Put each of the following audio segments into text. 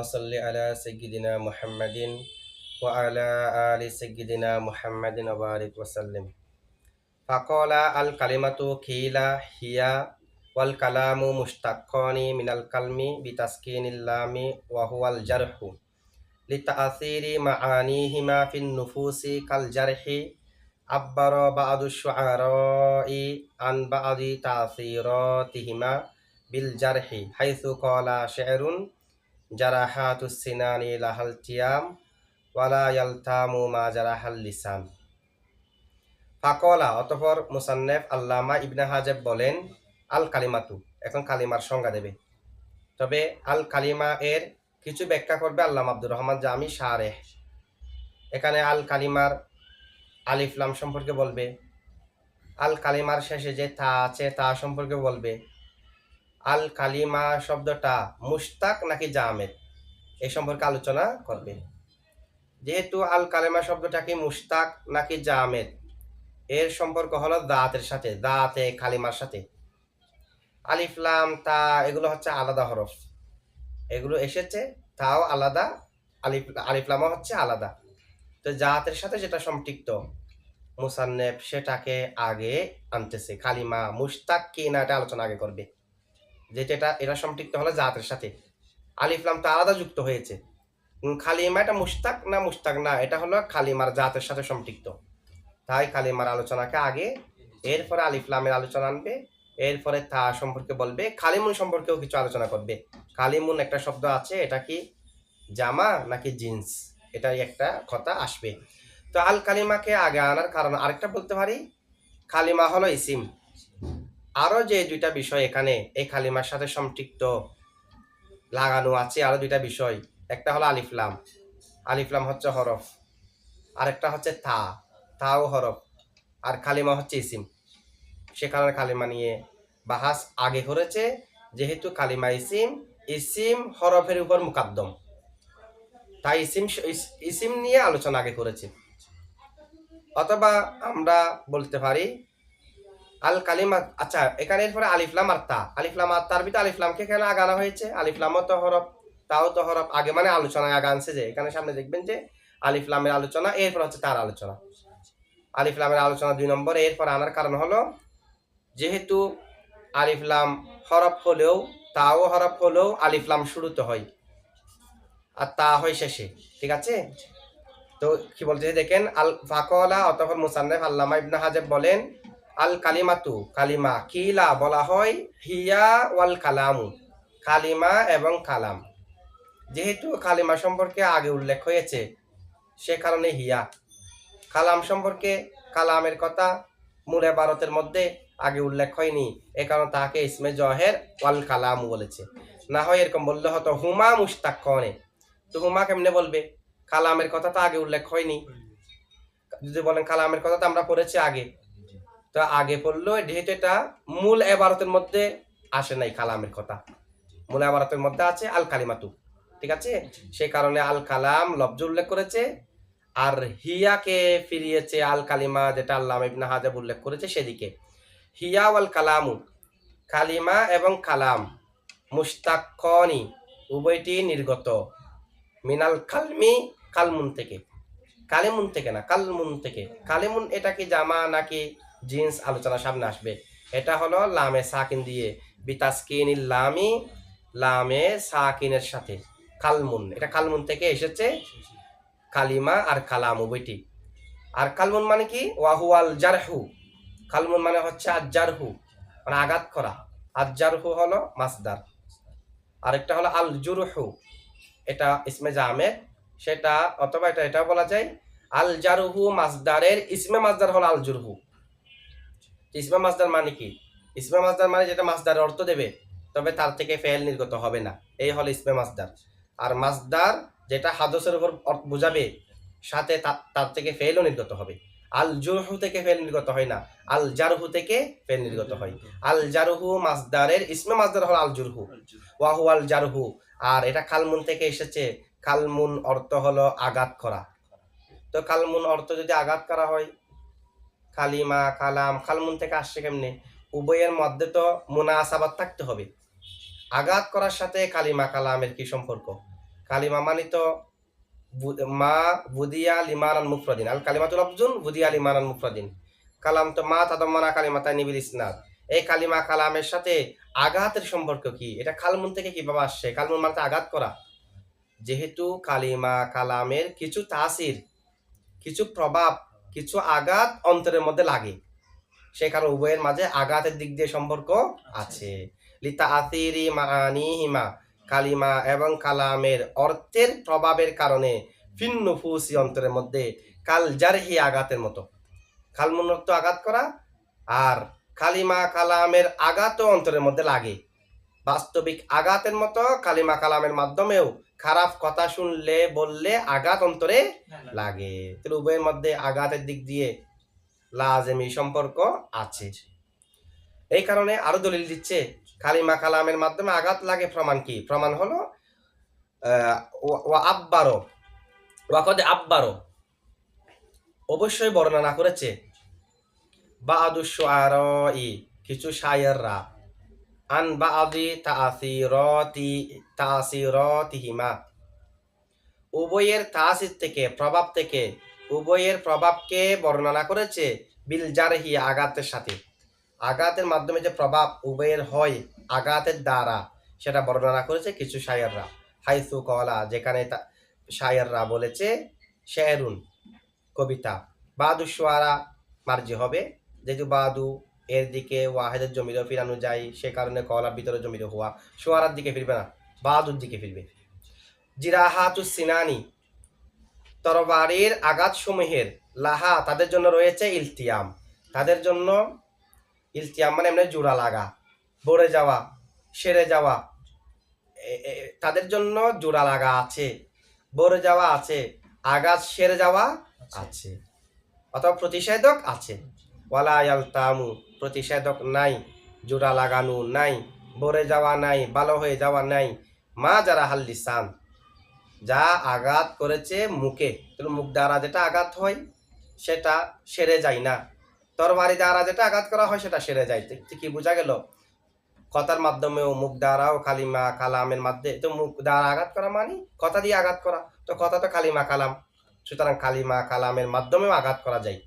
صلي على سيدنا محمد وعلى آل سيدنا محمد وبارك وسلم فقال الكلمة قيل هي والكلام مشتقان من الكلم بتسكين اللام وهو الجرح لتأثير معانيهما في النفوس كالجرح عبر بعض الشعراء عن بعض تأثيراتهما بالجرح حيث قال شعر জারাহাতুস সিনানি লাহাল তিয়াম ওয়ালা ইয়ালতামু মা জারাহাল লিসান। ফাকলা অতঃপর মুসান্নেফ আল্লামা ইবনে হাজাব বলেন, আল কালিমাতু, এখন কালিমার সংজ্ঞা দেবে। তবে আল কালিমা এর কিছু ব্যাখ্যা করবে আল্লামা আব্দুর রহমান জামি শারেহ। এখানে আল কালিমার আলিফ লাম সম্পর্কে বলবে, আল কালিমার শেষে যে তা আছে তা সম্পর্কে বলবে, আল কালিমা শব্দটা মুশতাক নাকি জামেদ এই সম্পর্কে আলোচনা করবে। যেহেতু আল কালেমা শব্দটা কি মুশতাক নাকি জামেদ এর সম্পর্ক হলো দাঁতের সাথে, দাঁতে কালিমার সাথে। আলিফ লাম তা এগুলো হচ্ছে আলাদা হরফ, এগুলো এসেছে তাও আলাদা, আলিফ লামও হচ্ছে আলাদা। তো জাতের সাথে যেটা সম্পৃক্ত মুসান্নেফ সেটাকে আগে আনতেছে। কালিমা মুশতাক কি না এটা আলোচনা আগে করবে, যেটা এটা সম্পৃক্ত হলো জাতের সাথে। আলিফ লাম তো আলাদা যুক্ত হয়েছে, কালিমা এটা মুশতাক না এটা হলো কালিমার জাতের সাথে সম্পৃক্ত। তাই কালিমার আলোচনাকে আগে, এরপরে আলিফ লামের আলোচনা আনবে, এরপরে তা সম্পর্কে বলবে, কালিমুন সম্পর্কেও কিছু আলোচনা করবে। কালিমুন একটা শব্দ আছে, এটা কি জামা নাকি জিন্স, এটাই একটা কথা আসবে। তো আল কালিমাকে আগে আনার কারণ আরেকটা বলতে পারি, কালিমা হলো ইসিম। আরো যে দুইটা বিষয় এখানে এই কালিমার সাথে সম্পৃক্ত লাগানো আছে, আরো দুইটা বিষয়, একটা হলো আলিফ লাম, আলিফ লাম হচ্ছে হরফ, আরেকটা হচ্ছে তাও হরফ, আর কালিমা হচ্ছে ইসিম। সে কারণে কালিমা নিয়ে বাহাস আগে করেছে, যেহেতু কালিমা ইসিম, ইসিম হরফের উপর মুকাদ্দম, তাই ইসিম নিয়ে আলোচনা আগে করেছে। অথবা আমরা বলতে পারি আল কালিমা, আচ্ছা এখানে এরপরে আলিফলাম আর তা, আলিফলাম আর তার ভিতরে আলিফলামকে কেন আগানো হয়েছে? আলিফলামও তো হরফ, তাও তো হরফ, আগে মানে আলোচনায় আগে আনছে। যে এখানে সামনে দেখবেন যে আলিফলামের আলোচনা, এরপর হচ্ছে তার আলোচনা। আলিফলামের আলোচনা 2 নম্বর, এরপর আনার কারণ হলো যেহেতু আলিফলাম হরফ হলেও, তাও হরফ হলেও আলিফলাম শুরুতে হয় আর তা হয় শেষে, ঠিক আছে? তো কি বলতে দেখেন, আল ফাকলা অতঃপর মুসান্নেফ আল্লামা ইবনে হাজাব বলেন, আল কালিমাতু কালিমা, কিলা বলা হয় হিয়া ওয়াল কালামু, কালিমা এবং কালাম। যেহেতু কালিমা সম্পর্কে আগে উল্লেখ হয়েছে সে কারণে হিয়া, কালাম সম্পর্কে কালামের কথা মূল ইবারতের মধ্যে আগে উল্লেখ হয়নি, এ কারণে তাকে ইসমে জহের ওয়াল কালামু বলেছে। না হয় এরকম বললে হতো হুমা মুশতাক্কানে, তো হুমা কেমনে বলবে? কালামের কথা তো আগে উল্লেখ হয়নি। যদি বলেন কালামের কথা তো আমরা পড়েছি আগে, তো আগে পড়লো যেহেতু এটা মূল ইবারতের মধ্যে আসে নাই, কালামের কথা মূল ইবারতের মধ্যে আছে আল কালিমাতু, ঠিক আছে? সে কারণে আল কালাম লফজ উল্লেখ করেছে, আর হিয়াকে ফিরিয়েছে আল কালিমা, যেটা আল্লামা ইবনে হাজাব উল্লেখ করেছে সেদিকে। হিয়া ওয়াল কালামু, কালিমা এবং কালাম, মুশতাক্কানি উভয়টি নির্গত, মিনাল কালমি, কালমুন থেকে, কালিমুন থেকে না, কালমুন থেকে। কালিমুন এটা কি জামা নাকি জিন্স আলোচনা সামনে আসবে। এটা হলো লামে সাকিন দিয়ে, বিতাসকিনিল লামি, লামে সাকিনের সাথে কালমুন, এটা কালমুন থেকে এসেছে, কালিমা আর কালাম উভয়টি। আর কালমুন মানে কি? ওয়াহুয়াল জারহু, কালমুন মানে হচ্ছে আজ্জারহু, মানে আঘাত করা। আজ্জারহু হলো মাসদার, আরেকটা হলো আল জুরহু, এটা ইসমে জামেদ, সেটা অথবা এটাও বলা যায় আল জারহু মাসদারের ইসমে মাসদার হলো আল জুরহু। ইসমে মাসদার মানে কি? ইসমে মাসদার মানে যেটা মাসদারের অর্থ দেবে, তবে তার থেকে ফেল নির্গত হবে না, এই হলো ইসমে মাসদার। আর মাসদার যেটা হাদসের উপর বোঝাবে, সাথে তার থেকে ফেলও নির্গত হবে। আল জুরহু থেকে ফেল নির্গত হয় না, আল জারহু থেকে ফেল নির্গত হয়। আল জারহু মাসদারের ইসমে মাসদার হলো আল জুরহু, ওয়াহু আল জারহু। আর এটা কালমুন থেকে এসেছে, কালমুন অর্থ হলো আঘাত করা। তো কালমুন অর্থ যদি আঘাত করা হয়, কালিমা কালাম কালমুন থেকে আসছে কেমনে? উভয়ের মধ্যে তো মুনাসাবাত থাকতে হবে। আঘাত করার সাথে কালিমা কালামের কি সম্পর্ক? কালিমা মানে তো মা বুদিয়া লিমানান মুফরাদিন, আল কালিমাতু লাফজুন বুদিয়া লিমানান মুফরাদিন। কালাম তো মা তাদাম্মানা কালিমাতানি বিল ইসনাদ। এই কালিমা কালামের সাথে আঘাতের সম্পর্ক কি? এটা কালমুন থেকে কিভাবে আসছে? কালমুন মানে তো আঘাত করা। যেহেতু কালিমা কালামের কিছু তাসির, কিছু প্রভাব, কিছু আঘাত অন্তরের মধ্যে লাগে, সে কারণে উভয়ের মাঝে আঘাতের দিক দিয়ে সম্পর্ক আছে। লিতা আতিরি মাআনিহিমা, কালিমা এবং কালামের অর্থের প্রভাবের কারণে ফিন্নুফুসি অন্তরের মধ্যে কাল জারহি আঘাতের মতো। কালমুন অর্থ আঘাত করা, আর কালিমা কালামের আঘাতও অন্তরের মধ্যে লাগে। বাস্তবিক আঘাতের মতো কালিমা কালামের মাধ্যমেও খারাপ কথা শুনলে বললে আঘাত অন্তরে লাগে। তাহলে উভয়ের মধ্যে আঘাতের দিক দিয়ে লাজেমি সম্পর্ক আছে। এই কারণে আরো দলিল দিচ্ছে কালিমা কালামের মাধ্যমে আঘাত লাগে। প্রমাণ কি? প্রমাণ হলো আব্বারো অবশ্যই বর্ণনা করেছে বাদু শুআরাই, কিছু শায়েররা, আন বাদি তাসিরাতিহিমা, উভয়ের তাসির থেকে, প্রভাব থেকে, উভয়ের প্রভাবকে বর্ণনা করেছে বিল জারহি আঘাতের সাথে। আঘাতের মাধ্যমে যে প্রভাব উভয়ের হয় আঘাতের দ্বারা, সেটা বর্ণনা করেছে কিছু শায়েররা। হাইসু কলা, যেখানে শায়েররা বলেছে শেরুন কবিতা, বাদু শুআরা মার্জি হবে, যেহেতু বাদু এর দিকে ওয়াহেদের জমিরও ফিরানো যায়, সে কারণে কলার ভিতরে জমিরও হওয়া, শুআরার দিকে ফিরবে না, বাদুর দিকে ফিরবে। জিরাহাতুস সিনানি, তরবারির আঘাত সমূহের, লাহা তাদের জন্য রয়েছে ইলতিয়াম, তাদের জন্য ইলতিয়াম মানে এমনি জোড়া লাগা, ভরে যাওয়া, সেরে যাওয়া, তাদের জন্য জোড়া লাগা আছে, ভরে যাওয়া আছে, আঘাত সেরে যাওয়া আছে, অথবা প্রতিষেধক আছে। ওয়ালা ইয়ালতামু, প্রতিষেধক নাই, জোড়া লাগানো নাই, ভরে যাওয়া নাই, ভালো হয়ে যাওয়া নাই, মা যারা হাল্লিসান, যা আঘাত করেছে মুখে। তাহলে মুখ দ্বারা যেটা আঘাত হয় সেটা সেরে যায় না, তরবারি দ্বারা যেটা আঘাত করা হয় সেটা সেরে যায়। কি বোঝা গেল? কথার মাধ্যমেও, মুখ দ্বারাও কালিমা কালামের মাধ্যমে, তো মুখ দ্বারা আঘাত করা মানে কথা দিয়ে আঘাত করা, তো কথা তো কালিমা কালাম, সুতরাং কালিমা কালামের মাধ্যমেও আঘাত করা যায়।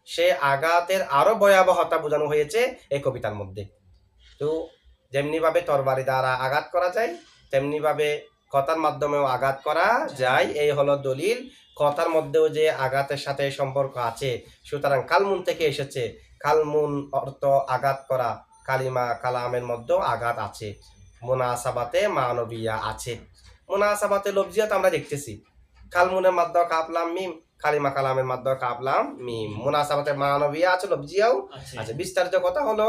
সে আঘাতের আরো ভয়াবহতা বোঝানো হয়েছে এই কবিতার মধ্যে। তো যেমনি ভাবে তরবারি দ্বারা আঘাত করা যায়, তেমনি ভাবে কথার মাধ্যমেও আঘাত করা যায়। এই হলো দলিল, কথার মধ্যেও যে আঘাতের সাথে সম্পর্ক আছে। সুতরাং কালমুন থেকে এসেছে, কালমুন অর্থ আঘাত করা, কালিমা কালামের মধ্যেও আঘাত আছে, মুনাসাবাতে মানবিয়া আছে। মুনাসাবাতে লফজিয়াত আমরা দেখতেছি, কালমুনের মাধ্যমে কাপলাম মিম, কালিমা কালামের মাধ্যমে কাপলাম মিম, মুনাসাবাতে মানবিয়া আছে, লফজিয়াও আছে। বিস্তারিত কথা হলো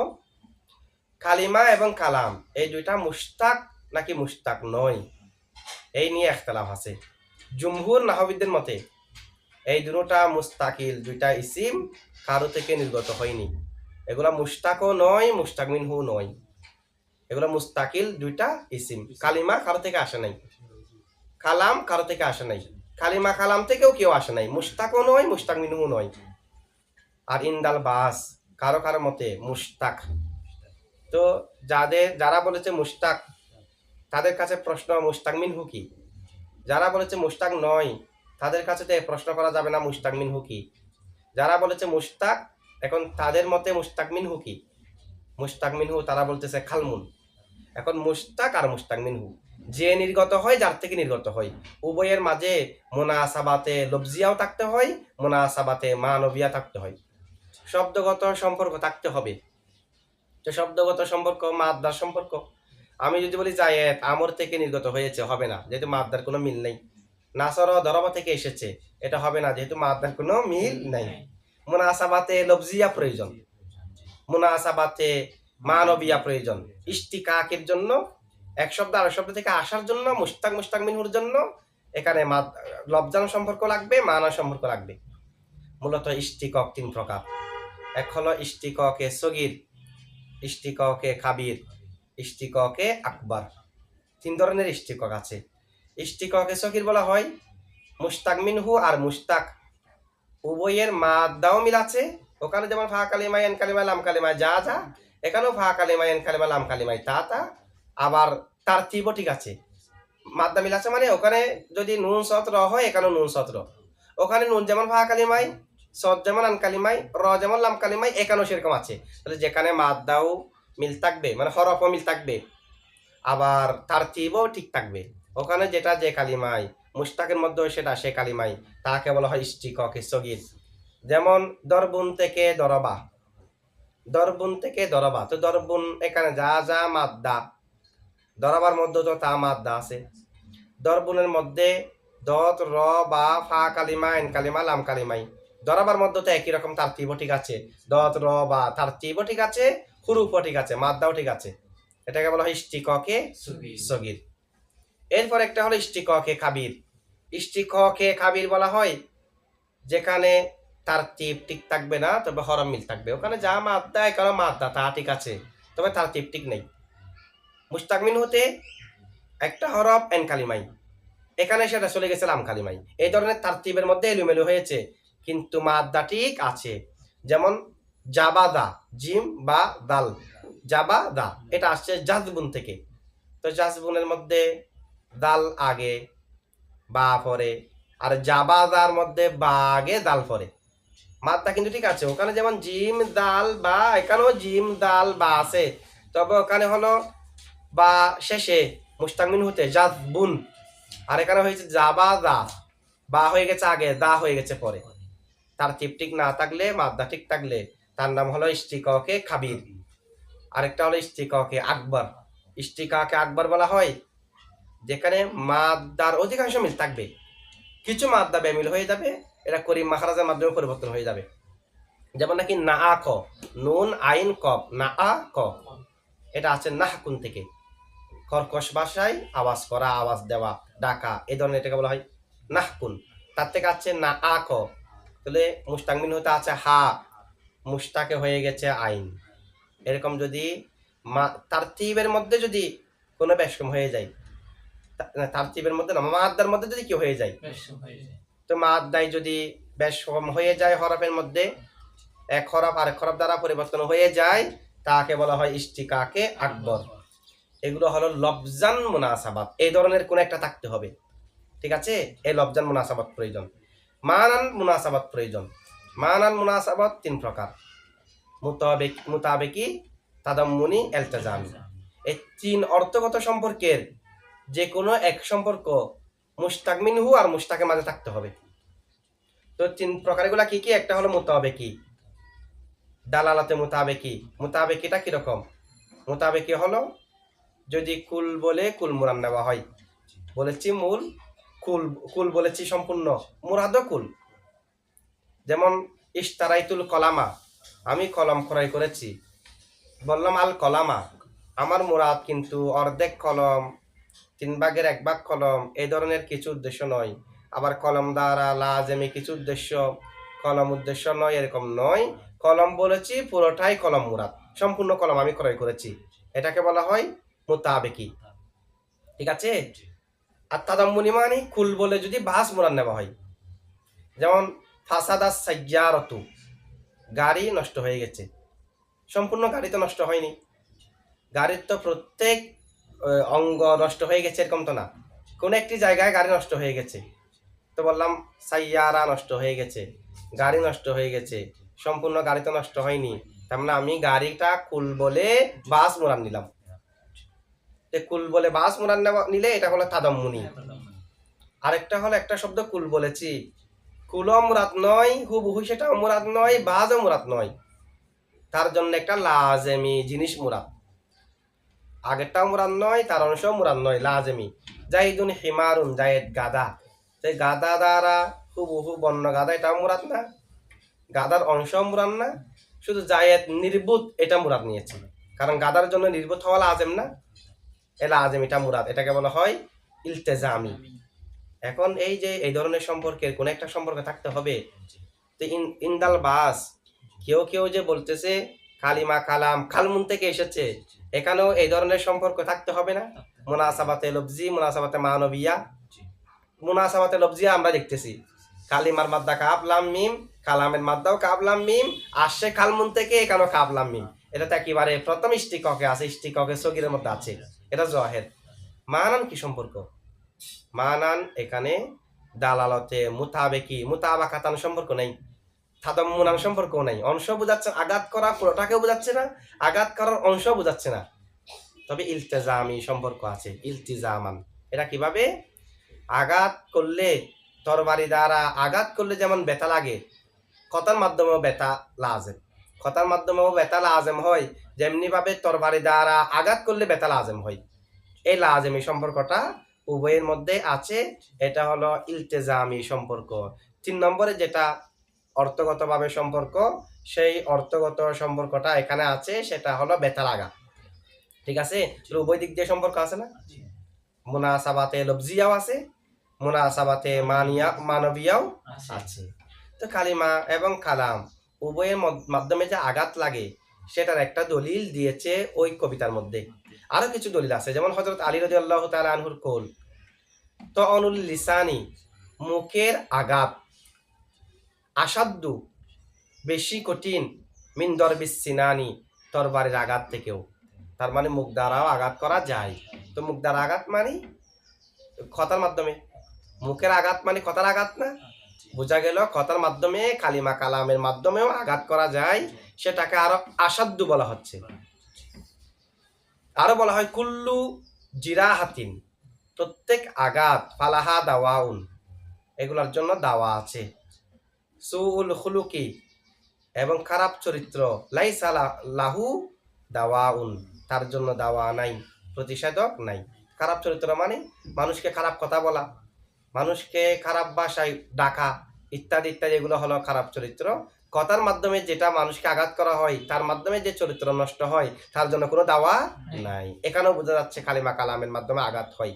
কালিমা এবং কালাম এই দুইটা মুশতাক নাকি মুশতাক নয়, এই নিয়ে ইখতিলাফ আছে। জুমহুর নাহবিদের মতে এই দুটোটা মুস্তাকিল, দুইটা ইসিম কারো থেকে নির্গত হয়নি, এগুলা মুশতাকও নয়, মুশতাক মিনহু নয়, এগুলা মুস্তাকিল দুইটা ইসিম। কালিমা কারো থেকে আসে নাই, কালাম কারো থেকে আসে নাই, কালিমা কালাম থেকেও কেউ আসে নাই, মুশতাকও নয়, মুশতাক মিনহু নয়। আর ইন্দাল বাস কারো কারো মতে মুশতাক। তো যারা বলেছে মুশতাক, তাদের কাছে প্রশ্ন মুশতাক মিনহু কি? যারা বলেছে মুশতাক নয়, তাদের কাছে তো প্রশ্ন করা যাবে না মুশতাক মিনহু কি। যারা বলেছে মুশতাক, এখন তাদের মতে মুশতাক মিনহু কি? মুশতাক মিনহু তারা বলতেছে খালমুন। এখন মুশতাক আর মুশতাক মিনহু যে নির্গত হয়, যার থেকে নির্গত হয়, উভয়ের মাঝে মুনাসাবাতে লফজিয়াও থাকতে হয়, মুনাসাবাতে মানবিয়া থাকতে হয়, শব্দগত সম্পর্ক থাকতে হবে। তো শব্দগত সম্পর্ক মাদ্দার সম্পর্ক, আমি যদি বলি জায়েদ আমর থেকে নির্গত হয়েছে, হবে না, যেহেতু মাদ্দার কোনো মিল নেই। নাসর দরবা থেকে এসেছে, এটা হবে না, যেহেতু মাদ্দার কোনো মিল নাই। মুনাসাবাতে লফজিয়া প্রয়োজন, মুনাসাবাতে মানবিয়া প্রয়োজন। ইশতিকাকের জন্য, এক শব্দ আরেক শব্দ থেকে আসার জন্য, মুশতাক মুশতাক মিনহুর জন্য এখানে লফজান সম্পর্ক লাগবে, মানা সম্পর্ক লাগবে। মূলত ইশতিকক তিন প্রকার। এক হলো ইশতিককে সগীর, ইশতিককে কাবির, ইশতিককে আকবার। তিন ধরনের ইশতিকক আছে। ইশতিককে সগীর বলা হয় মুশতাক মিনহু আর মুশতাক উভয়ের মাদ্দাও মিল আছে, ওখানে যেমন ফা কালিমায় এন কালিমায় লাম কালিমায় যা যা, এখানেও ফা কালিমায় এন কালিমা লাম কালিমায় তা তা, আবার তারতিবও ঠিক আছে। মাদ্দা মিল আছে মানে ওখানে যদি নুন সৎ র হয় এখানে নুন সৎ র, ওখানে নুন যেমন ফা কালিমাই, সৎ যেমন আন কালিমাই, র যেমন লাম কালিমাই, এখানেও সেরকম আছে। তাহলে যেখানে মাদ্দাও মিল থাকবে মানে হরফও মিল থাকবে, আবার তারতিবও ঠিক থাকবে, ওখানে যেটা যে কালিমাই মুশতাকের মধ্যে সেটা সে কালিমাই, তাকে বলা হয় ইশতিকাকে সগীর। যেমন দরবুন থেকে দরবা, দরবুন থেকে দরবা, তো দরবুন এখানে যা যা মাদ্দা, দরবার মধ্যে তো তা মাদ্দা আছে, দরবুনের মধ্যে দত র বা ফা কালিমা এন কালিমা লাম কালিমাই, দরবার মধ্যে তো একই রকম তারতিবও ঠিক আছে, দত র বা তারতিবও ঠিক আছে, হুরুফও ঠিক আছে, মাদ্দাও ঠিক আছে, এটাকে বলা হয় ইশতিকাকে সগীর। এরপর একটা হলো ইশতিকাকে কাবির। ইশতিকাকে কাবির বলা হয় যেখানে তারতিব ঠিক থাকবে না তবে হরফ মিল থাকবে, ওখানে যা মাদ্দা এখানে মাদ্দা তা ঠিক আছে তবে তারতিব ঠিক নেই। মুস্তাকমিন হতে একটা হরফ এন কালিমাই, এখানে সেটা চলে গেছে লাম কালিমাই, এই ধরনের তারতিবের মধ্যে এলোমেলো হয়েছে কিন্তু মাদ্দা ঠিক আছে। যেমন জাবাদা, জিম বা দাল, জাবাদা এটা আসছে জাজবুন থেকে, তো জাজবুনের মধ্যে দাল আগে বা পরে, আর জাবাদার মধ্যে বা আগে দাল পরে, মাদ্দা কিন্তু ঠিক আছে ওখানে, যেমন জিম দাল বা, এখানেও জিম দাল বা আছে তবে ওখানে হলো বা শেষে মুস্তাকমিন হতে জাজবুন, আর এখানে হয়েছে জাবা দা, বা হয়ে গেছে আগে, দা হয়ে গেছে পরে। তার ঠিক না থাকলে, মাদ্দা ঠিক থাকলে তার নাম হলো ইশতিকাকে কাবির। আরেকটা হলো ইশতিকাকে আকবর। ইশতিকাকে আকবর বলা হয় যেখানে মাদ্দার অধিকাংশ মিল থাকবে, কিছু মাদ্দা বেমিল হয়ে যাবে, এটা করিম মাখরাজের মাধ্যমে পরিবর্তন হয়ে যাবে। যেমন নাকি না আ ক, নুন আইন কফ, না আ ক, এটা আছে নাহকুন থেকে, কর্কশ ভাষায় আওয়াজ করা, আওয়াজ দেওয়া, ডাকা, এই ধরনের এটাকে বলা হয় নাহকুন। তার থেকে আছে না আ ক, তাহলে মুস্তাকমিন হতে আছে হা, মুস্তাকে হয়ে গেছে আইন। এরকম যদি তারতিবের মধ্যে যদি কোনো বেশকম হয়ে যায়, তারতিবের মধ্যে না মাদ্দার মধ্যে যদি কি হয়ে যায়, তো মাদ্দায় যদি বেশকম হয়ে যায় হরফের মধ্যে, এক হরফ আরেক হরফ দ্বারা পরিবর্তন হয়ে যায়, তাকে বলা হয় ইশতিকাকে আকবর। এগুলো হলো লফজান মুনাসাবাত, এই ধরনের কোন একটা থাকতে হবে, ঠিক আছে, এই লফজান মুনাসাবাত প্রয়োজন। মানান মুনাসাবাত প্রয়োজন। মানান মুনাসাবাত তিন প্রকার, মুতাবেকি, তাদাম্মুনি, ইলতিজামি। এই তিন অর্থগত সম্পর্কের যে কোনো এক সম্পর্ক মুশতাক মিনহু আর মুশতাকের মাঝে থাকতে হবে। তো তিন প্রকার এগুলা কি কি? একটা হলো মুতাবেকি, দালালাতে মুতাবেকি। মুতাবেকিটা কিরকম? মুতাবেকি হলো যদি কুল বলে কুল মুরাদ নেওয়া হয়, বলেছি মূল কুল, কুল বলেছি সম্পূর্ণ, মুরাদও কুল। যেমন ইশতারাইতুল কলামা, আমি কলম ক্রয় করেছি, বললাম আল কলামা, আমার মুরাদ কিন্তু অর্ধেক কলম, 3/1 কলম, এই ধরনের কিছু উদ্দেশ্য নয়। আবার কলম দ্বারা লাজেমি কিছু উদ্দেশ্য, কলম উদ্দেশ্য নয়, এরকম নয়। কলম বলেছি পুরোটাই কলম মুরাদ, সম্পূর্ণ কলম আমি ক্রয় করেছি, এটাকে বলা হয় মুতাবেকি, ঠিক আছে। আর তাদাম্মুনি মানে কুল বলে যদি বাস মুরাদ নেওয়া হয়, যেমন ফাসাদাস সাইয়ারাতু, গাড়ি নষ্ট হয়ে গেছে, সম্পূর্ণ গাড়ি তো নষ্ট হয়নি, গাড়ির তো প্রত্যেক অঙ্গ নষ্ট হয়ে গেছে এরকম তো না, কোন একটি জায়গায় গাড়ি নষ্ট হয়ে গেছে, তো বললাম সাইয়ারা নষ্ট হয়ে গেছে, গাড়ি নষ্ট হয়ে গেছে, সম্পূর্ণ গাড়ি তো নষ্ট হয়নি, তার মানে আমি গাড়িটা কুল বলে বাস মুরাদ নিলাম। কুল বলে বাস মুরাদ নিলে এটা হলো তাদাম্মুনি। আরেকটা হলো একটা শব্দ কুল বলেছি, কুলও মুরাদ নয়, হুবহু সেটাও মুরাদ নয়, বাজও মুরাদ নয়, তার জন্য একটা লাজেমি জিনিস মুরাদ, আগেরটাও মুরাদ নয়, তার অংশও মুরাদ নয়, লাজেমি। জাইদুন হিমারুন, জায়েদ গাদা, তাই গাদা দ্বারা হুবহু বন্য গাদা, এটাও মুরাদ না, গাদার অংশও মুরাদ না, শুধু জায়েদ নির্বুত এটা মুরাদ নিয়েছে, কারণ গাদার জন্য নির্বুত হওয়া লাজেম না, এ লাজেম, এটা মুরাদ, এটাকে বলা হয় ইলতেজামি। এখন এই যে এই ধরনের সম্পর্কের কোন একটা সম্পর্ক থাকতে হবে। তো ইন্দাল বাস, কেউ কেউ যে বলতেছে কালিমা কালাম খালমুন থেকে এসেছে, এখানেও এই ধরনের সম্পর্ক থাকতে হবে না। মুনাসাবাতে লফজি, মুনাসাবাতে মানবিয়া। মুনাসাবাতে লফজিয়া আমরা দেখতেছি কালিমার মাদ্দা কাফ লাম মিম, কালামের মাদ্দাও কাফ লাম মিম, আসছে খালমুন থেকে, এখানেও কাফ লাম মিম, এটা তো একেবারে প্রথম ইশতিকাকে আছে, ইশতিকাকে সগীরের মধ্যে আছে, এটা জাহের। মানান কি সম্পর্ক? মানান এখানে দালালতে মুতাবেকি মুতাবাকাতান সম্পর্ক নেই, তাদাম্মুনান সম্পর্ক নেই, অংশ বোঝাচ্ছে, আঘাত করা পুরোটাকেও বোঝাচ্ছে না, আঘাত করার অংশ বোঝাচ্ছে না, তবে ইলতিজামি সম্পর্ক আছে, ইলতিজামান। এটা কিভাবে? আঘাত করলে, তরবারি দ্বারা আঘাত করলে যেমন ব্যথা লাগে, কথার মাধ্যমেও ব্যথা লাজেম, কথার মাধ্যমেও ব্যথা লাজেম হয়, যেমনি ভাবে তরবারি দ্বারা আঘাত করলে ব্যথা লাজেম হয়। এই লাজেমি সম্পর্কটা উভয়ের মধ্যে আছে, এটা হলো ইলতেজামি সম্পর্ক। 3 নম্বরে যেটা অর্থগতভাবে সম্পর্ক, সেই অর্থগত সম্পর্কটা এখানে আছে, সেটা হলো ব্যথা লাগা। ঠিক আছে, উভয় দিক দিয়ে সম্পর্ক আছে না? মুনাসাবাতে লফজিয়াও আছে, মুনাসাবাতে মানবিয়াও আছে। তো কালিমা এবং কালাম উভয়ের মাধ্যমে যে আঘাত লাগে, সেটার একটা দলিল দিয়েছে ওই কবিতার মধ্যে। আরো কিছু দলিল আছে, যেমন হযরত আলী রাদিয়াল্লাহু তাআলা আনহুর কওল, তো অনুল লিসানি, মুখের আঘাত, আসাদ্দু, বেশি কঠিন, মিন দরবিস সিনানি, তরবারির আঘাত থেকেও। তার মানে মুখ দ্বারাও আঘাত করা যায়। তো মুখ দ্বারা আঘাত মানে কথার মাধ্যমে, মুখের আঘাত মানে কথার আঘাত না? বোঝা গেল কথার মাধ্যমে, কালিমা কালামের মাধ্যমেও আঘাত করা যায়, সেটাকে আরো আসাদ্দু বলা হচ্ছে। আরো বলা হয় কুল্লু জিরাহাতিন, প্রত্যেক আঘাত, ফালাহা দাওয়াউন, এগুলোর জন্য দাওয়া আছে। সুউল খুলুকি, এবং খারাপ চরিত্র, লাইসা লাহু দাওয়াউন, তার জন্য দাওয়া নাই, প্রতিষেধক নাই। খারাপ চরিত্র মানে মানুষকে খারাপ কথা বলা, মানুষকে খারাপ ভাষায় ডাকা, ইত্যাদি ইত্যাদি, এগুলো হলো খারাপ চরিত্র। কথার মাধ্যমে যেটা মানুষকে আঘাত করা হয়, তার মাধ্যমে যে চরিত্র নষ্ট হয়, তার জন্য কোনো দাওয়া নাই। এখানেও বোঝা যাচ্ছে কালিমা কালামের মাধ্যমে আঘাত হয়।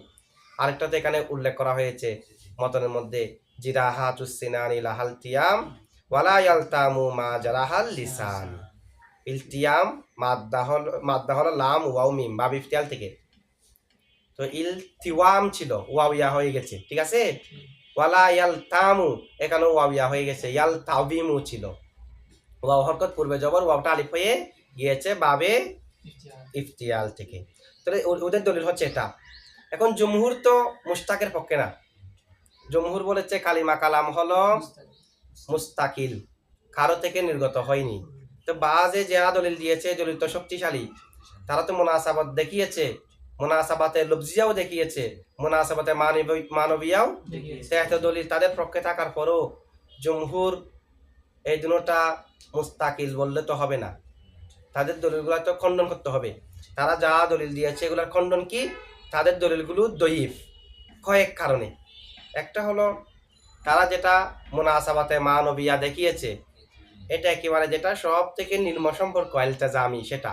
আরেকটাতে এখানে উল্লেখ করা হয়েছে মতনের মধ্যে, জিরাহাতুস সিনানি লাহাল তিয়াম ওয়ালা ইয়ালতামু মা জারাহাল লিসান। ইলতিয়াম মাদ্দা হলো লাম ওয়াও মিম, বা ইফতিয়াল থেকে। তো ইলতিওয়াম ছিল, ওয়াবিয়া হয়ে গেছে, ঠিক আছে। ওয়ালা ইয়ালতামু, এখানেও ওয়াবিয়া হয়ে গেছে, ইয়ালতাবিমু ছিল, ওয়াও হরকত পূর্বে জবর, ওয়াওটা আলিফ হয়ে গিয়েছে বাবে ইফতিয়াল থেকে। তাহলে ওদের দলিল হচ্ছে এটা। এখন জমহুর তো মুস্তাকের পক্ষে না, জমহুর বলেছে কালিমা কালাম হলো মুস্তাকিল, কারো থেকে নির্গত হয়নি। তো বাজে যারা দলিল দিয়েছে, দলিল তো শক্তিশালী, তারা তো মুনাসাবাত দেখিয়েছে, মুনাসাবাতে লফজিয়াও দেখিয়েছে, মুনাসাবাতে মানবিয়াও দেখিয়েছে। দলিল তাদের পক্ষে থাকার পরও জমহুর এই দুটোটা মুস্তাকিল বললে তো হবে না, তাদের দলিলগুলো তো খণ্ডন করতে হবে। তারা যা দলিল দিয়েছে এগুলোর খণ্ডন কি? তাদের দলিলগুলো দয়ীফ কয়েক কারণে। একটা হলো, তারা যেটা মুনাসাবাতে মানবিয়া দেখিয়েছে, এটা একেবারে যেটা সব থেকে নিম্ন সম্পর্ক এলতাজামি, সেটা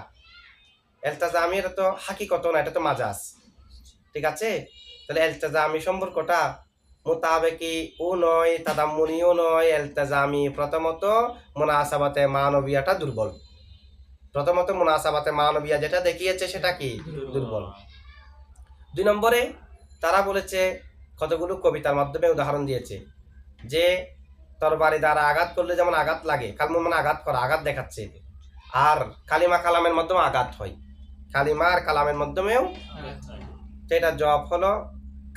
এলতাজামি, এটা তো হাকিকত না, এটা তো মাজাজ, ঠিক আছে। তাহলে এলতাজামি সম্পর্কটা মোতাবেকি ও নয়, তাদাম্মুনিও নয়, এলতাজামি। প্রথমত মুনাসাবাতে মানবিয়াটা দুর্বল, প্রথমত মুনাসাবাতে মানবিয়া যেটা দেখিয়েছে সেটা কি? দুর্বল। 2 নম্বরে তারা বলেছে, কতগুলো কবিতার মাধ্যমে উদাহরণ দিয়েছে, যে তরবারি দ্বারা আঘাত করলে যেমন আঘাত লাগে, কালমু মানে আঘাত করা, আঘাত দেখাচ্ছে, আর কালিমা কালামের মাধ্যমে আঘাত হয়, কালিমা আর কালামের মাধ্যমেও। সেটা জবাব হলো,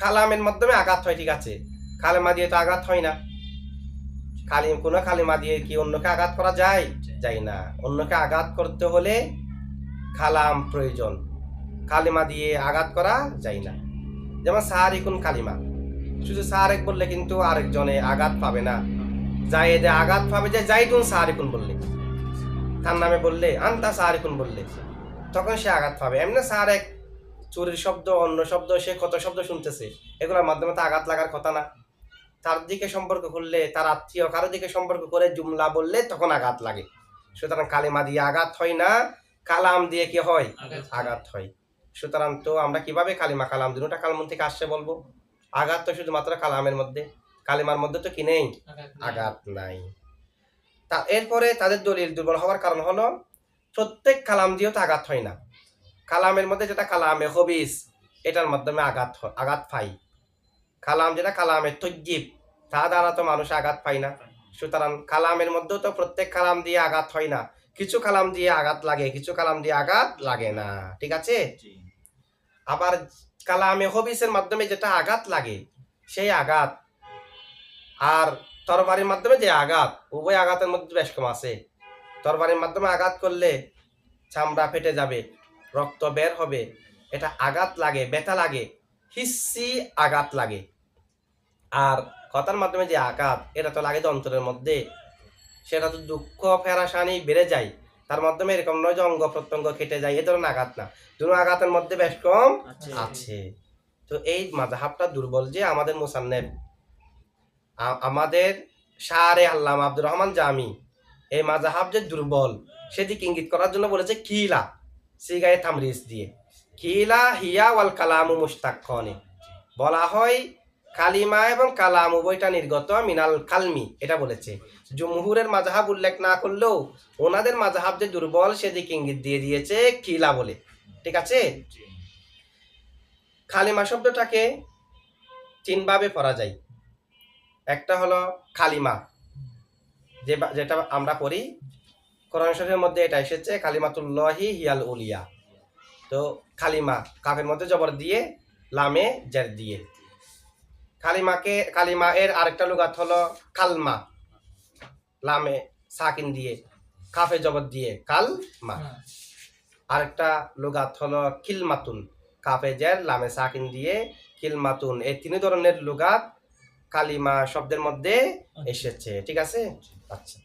কালামের মাধ্যমে আঘাত হয়, ঠিক আছে, কালেমা দিয়ে তো আঘাত হয় না। কোনো কালিমা দিয়ে কি অন্যকে আঘাত করা যায়? যায় না। অন্যকে আঘাত করতে হলে কালাম প্রয়োজন, কালিমা দিয়ে আঘাত করা যায় না। যেমন সারিকুন কালিমা, শুধু সারেক বললে কিন্তু আরেকজনে আঘাত পাবে না, জায়েদে আঘাত পাবে যে জাইদুন সারিকুন বললে, তার নামে বললে, আন্তা সারিকুন বললে, তখন সে আঘাত পাবে। এমনি সারেক চুরির শব্দ, অন্য শব্দ, সে কত শব্দ শুনতেছে, এগুলোর মাধ্যমে তো আঘাত লাগার কথা না। তার দিকে সম্পর্ক করলে, তার আত্মীয় কারো দিকে সম্পর্ক করে জুমলা বললে তখন আঘাত লাগে। সুতরাং কালিমা দিয়ে আঘাত হয় না, কালাম দিয়ে কি হয়? আঘাত হয়। সুতরাং তো আমরা কিভাবে কালিমা কালাম দুটোটা কালাম থেকে আসছে বলবো? আঘাত তো শুধুমাত্র কালামের মধ্যে, কালিমার মধ্যে তো কি নেই? আঘাত নাই। তা এরপরে তাদের দলিল দুর্বল হওয়ার কারণ হলো, প্রত্যেক কালাম দিয়েও তো আঘাত হয় না। কালামের মধ্যে যেটা কালামে হবিস, এটার মাধ্যমে আঘাত পাই। কালাম যেটা কালামে তজ্জিব, তা দ্বারা তো মানুষ আঘাত পায় না। সুতরাং কালামের মধ্যেও তো প্রত্যেক কালাম দিয়ে আঘাত হয় না, কিছু কালাম দিয়ে আঘাত লাগে, কিছু কালাম দিয়ে আঘাত লাগে না, ঠিক আছে। আবার কালামে হবিসের মাধ্যমে যেটা আঘাত লাগে, সেই আঘাত আর তরবারির মাধ্যমে যে আঘাত, উভয় আঘাতের মধ্যে বেশ কম আছে। তরবারির মাধ্যমে আঘাত করলে চামড়া ফেটে যাবে, রক্ত বের হবে, এটা আঘাত লাগে, ব্যথা লাগে, হিস্সি আঘাত লাগে। আর কথার মাধ্যমে যে আঘাত, এটা তো লাগে অন্তরের মধ্যে, সেটা তো দুঃখ ফেরাসানি বেড়ে যায়। তার মাধ্যমে এরকম নয় যে অঙ্গ প্রত্যঙ্গ কেটে যায়, এ ধরনের আঘাত না, দুটো আঘাতের মধ্যে বেশ কম আছে। তো এই মাযহাবটা দুর্বল যে আমাদের মুসান্নেফ, আমাদের শারে আল্লামা আব্দুর রহমান জামি এই মাযহাব যে দুর্বল সেদিকে ইঙ্গিত করার জন্য বলেছে কিলা সিগায়ে তামরিজ দিয়ে, কিলা হিয়া ওয়াল কালামু মুশতাক্কানি, বলা হয় কালিমা এবং কালাম উভয়টা নির্গত মিনাল কালমি, এটা বলেছে। জুমহুরের মাযহাব উল্লেখ না করলেও ওনাদের মাযহাব যে দুর্বল সেদিকে ইঙ্গিত দিয়ে দিয়েছে কিলা বলে। ঠিক আছে, কালিমা শব্দটাকে তিনভাবে পড়া যায়। একটা হলো কালিমা, যেটা আমরা পড়ি কোরআন শরীফের মধ্যে, এটা এসেছে কালিমাতুল্লাহি হিয়াল উলিয়া। তো কালিমা কাফের মধ্যে জবর দিয়ে, লামে জের দিয়ে। কালিমা এর আরেকটা লুগাত হলো কালমা, লামে সাকিন দিয়ে, কাফে জবর দিয়ে কালমা। আরেকটা লুগাত হলো কিলমাতুন, কাফে জের, লামে সাকিন দিয়ে কিলমাতুন। এই তিন ধরনের লুগাত কালিমা শব্দের মধ্যে এসেছে। ঠিক আছে, আচ্ছা।